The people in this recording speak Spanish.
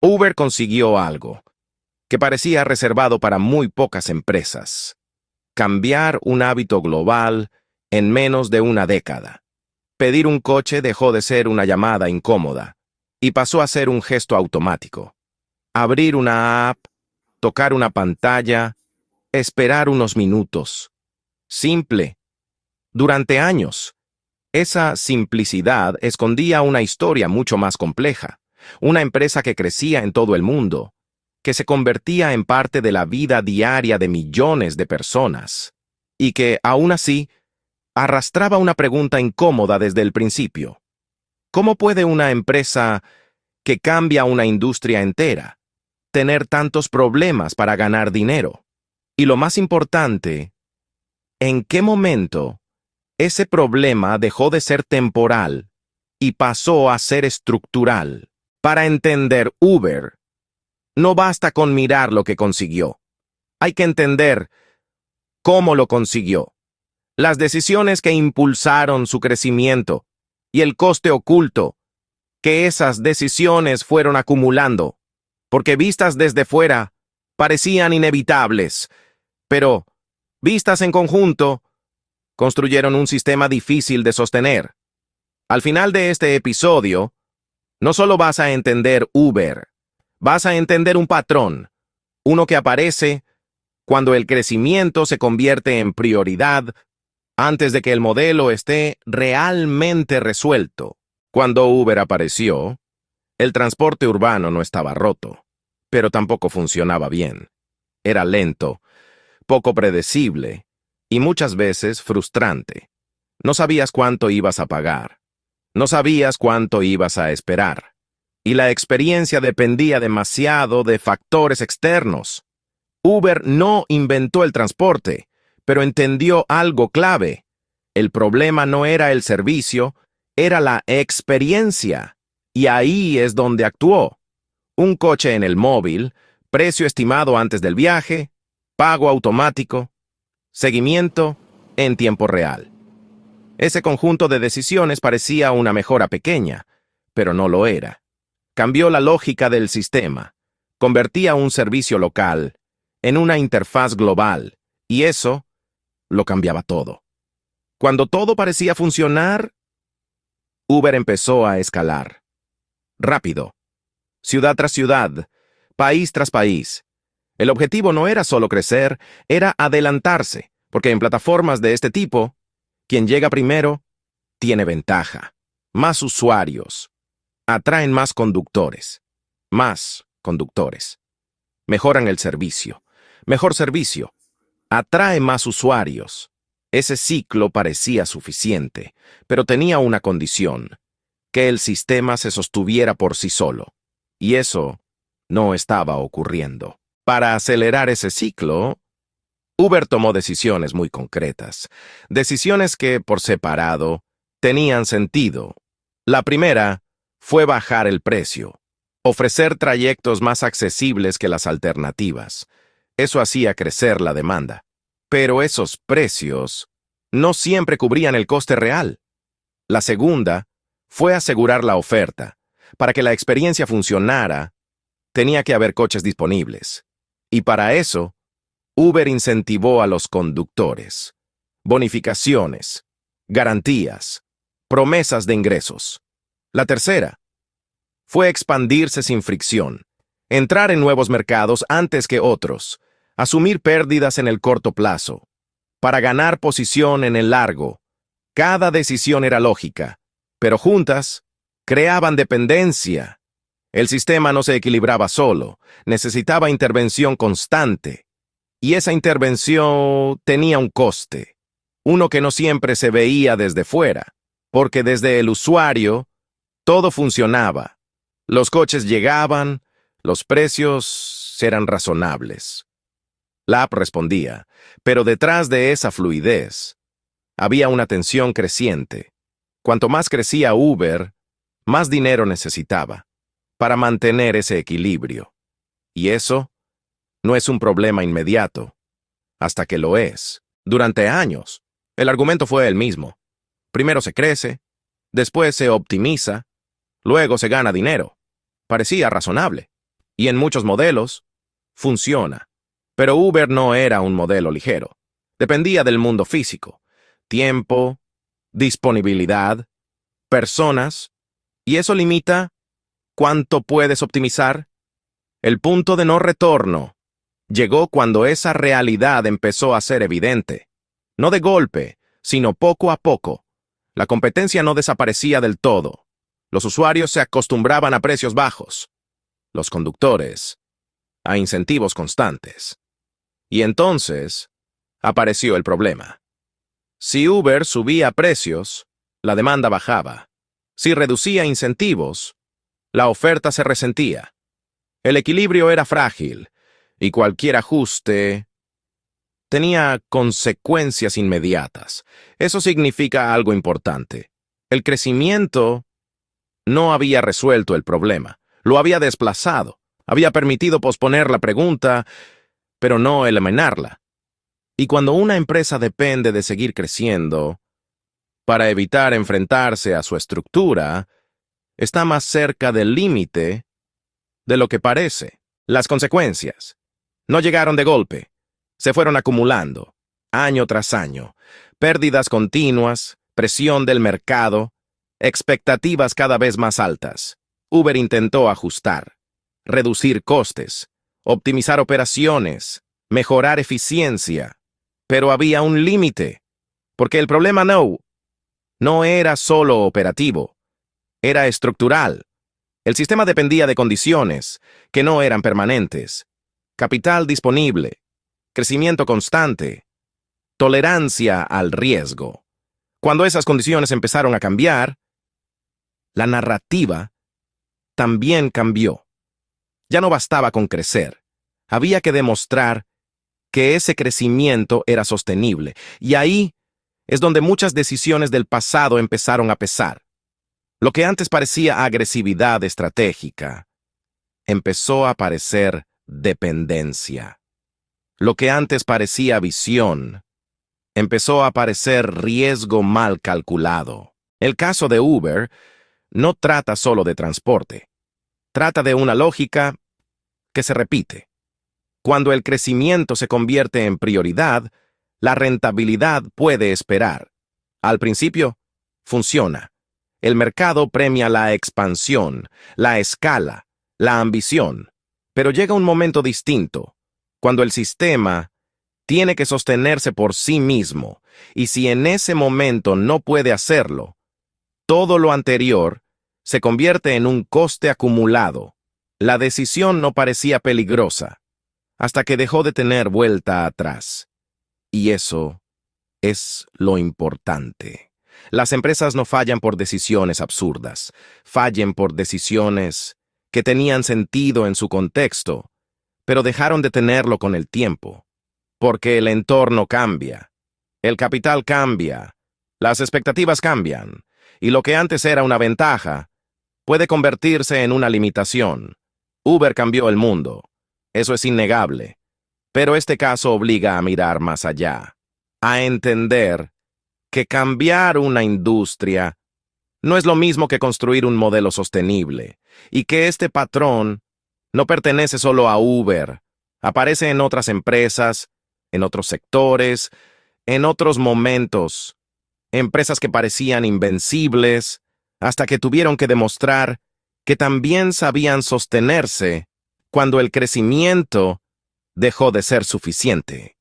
Uber consiguió algo que parecía reservado para muy pocas empresas: cambiar un hábito global en menos de una década. Pedir un coche dejó de ser una llamada incómoda y pasó a ser un gesto automático. Abrir una app, tocar una pantalla, esperar unos minutos. Simple. Durante años, esa simplicidad escondía una historia mucho más compleja, una empresa que crecía en todo el mundo, que se convertía en parte de la vida diaria de millones de personas, y que, aún así, arrastraba una pregunta incómoda desde el principio. ¿Cómo puede una empresa que cambia una industria entera tener tantos problemas para ganar dinero? Y lo más importante, ¿en qué momento ese problema dejó de ser temporal y pasó a ser estructural? Para entender Uber, no basta con mirar lo que consiguió. Hay que entender cómo lo consiguió, las decisiones que impulsaron su crecimiento y el coste oculto que esas decisiones fueron acumulando, porque vistas desde fuera parecían inevitables, pero vistas en conjunto construyeron un sistema difícil de sostener. Al final de este episodio, no solo vas a entender Uber, vas a entender un patrón, uno que aparece cuando el crecimiento se convierte en prioridad antes de que el modelo esté realmente resuelto. Cuando Uber apareció, el transporte urbano no estaba roto, pero tampoco funcionaba bien. Era lento, poco predecible y muchas veces frustrante. No sabías cuánto ibas a pagar, no sabías cuánto ibas a esperar, y la experiencia dependía demasiado de factores externos. Uber no inventó el transporte, pero entendió algo clave. El problema no era el servicio, era la experiencia, y ahí es donde actuó. Un coche en el móvil, precio estimado antes del viaje, pago automático, seguimiento en tiempo real. Ese conjunto de decisiones parecía una mejora pequeña, pero no lo era. Cambió la lógica del sistema, convertía un servicio local en una interfaz global, y eso lo cambiaba todo. Cuando todo parecía funcionar, Uber empezó a escalar. Rápido, ciudad tras ciudad, país tras país. El objetivo no era solo crecer, era adelantarse, porque en plataformas de este tipo, quien llega primero tiene ventaja. Más usuarios atraen más conductores. Mejoran el servicio. Mejor servicio atrae más usuarios. Ese ciclo parecía suficiente, pero tenía una condición: que el sistema se sostuviera por sí solo. Y eso no estaba ocurriendo. Para acelerar ese ciclo, Uber tomó decisiones muy concretas, decisiones que, por separado, tenían sentido. La primera fue bajar el precio, ofrecer trayectos más accesibles que las alternativas. Eso hacía crecer la demanda. Pero esos precios no siempre cubrían el coste real. La segunda fue asegurar la oferta. Para que la experiencia funcionara, tenía que haber coches disponibles. Y para eso, Uber incentivó a los conductores. Bonificaciones, garantías, promesas de ingresos. La tercera fue expandirse sin fricción, entrar en nuevos mercados antes que otros, asumir pérdidas en el corto plazo, para ganar posición en el largo. Cada decisión era lógica, pero juntas creaban dependencia. El sistema no se equilibraba solo, necesitaba intervención constante. Y esa intervención tenía un coste, uno que no siempre se veía desde fuera, porque desde el usuario todo funcionaba. Los coches llegaban, los precios eran razonables. La app respondía, pero detrás de esa fluidez había una tensión creciente. Cuanto más crecía Uber, más dinero necesitaba para mantener ese equilibrio. Y eso no es un problema inmediato, hasta que lo es. Durante años, el argumento fue el mismo. Primero se crece, después se optimiza, luego se gana dinero. Parecía razonable. y en muchos modelos funciona. Pero Uber no era un modelo ligero. Dependía del mundo físico, tiempo, disponibilidad, personas, y eso limita cuánto puedes optimizar. El punto de no retorno llegó cuando esa realidad empezó a ser evidente. No de golpe, sino poco a poco. La competencia no desaparecía del todo. Los usuarios se acostumbraban a precios bajos. Los conductores a incentivos constantes. Y entonces apareció el problema. Si Uber subía precios, la demanda bajaba. Si reducía incentivos, la oferta se resentía. El equilibrio era frágil, y cualquier ajuste tenía consecuencias inmediatas. Eso significa algo importante. El crecimiento no había resuelto el problema, lo había desplazado, había permitido posponer la pregunta, pero no eliminarla. Y cuando una empresa depende de seguir creciendo, para evitar enfrentarse a su estructura, está más cerca del límite de lo que parece. Las consecuencias no llegaron de golpe, se fueron acumulando, año tras año, pérdidas continuas, presión del mercado, expectativas cada vez más altas. Uber intentó ajustar, reducir costes, optimizar operaciones, mejorar eficiencia, pero había un límite, porque el problema no era solo operativo, era estructural. El sistema dependía de condiciones que no eran permanentes, capital disponible, crecimiento constante, tolerancia al riesgo. Cuando esas condiciones empezaron a cambiar, la narrativa también cambió. Ya no bastaba con crecer, había que demostrar que ese crecimiento era sostenible, y ahí es donde muchas decisiones del pasado empezaron a pesar. Lo que antes parecía agresividad estratégica, empezó a parecer dependencia. Lo que antes parecía visión, empezó a parecer riesgo mal calculado. El caso de Uber no trata solo de transporte, trata de una lógica que se repite. Cuando el crecimiento se convierte en prioridad, la rentabilidad puede esperar. Al principio, funciona. El mercado premia la expansión, la escala, la ambición. Pero llega un momento distinto, cuando el sistema tiene que sostenerse por sí mismo, y si en ese momento no puede hacerlo, todo lo anterior se convierte en un coste acumulado. La decisión no parecía peligrosa, hasta que dejó de tener vuelta atrás. Y eso es lo importante. Las empresas no fallan por decisiones absurdas, fallan por decisiones que tenían sentido en su contexto, pero dejaron de tenerlo con el tiempo, porque el entorno cambia, el capital cambia, las expectativas cambian, y lo que antes era una ventaja puede convertirse en una limitación. Uber cambió el mundo, eso es innegable, pero este caso obliga a mirar más allá, a entender que cambiar una industria no es lo mismo que construir un modelo sostenible, y que este patrón no pertenece solo a Uber, aparece en otras empresas, en otros sectores, en otros momentos, empresas que parecían invencibles, hasta que tuvieron que demostrar que también sabían sostenerse cuando el crecimiento dejó de ser suficiente.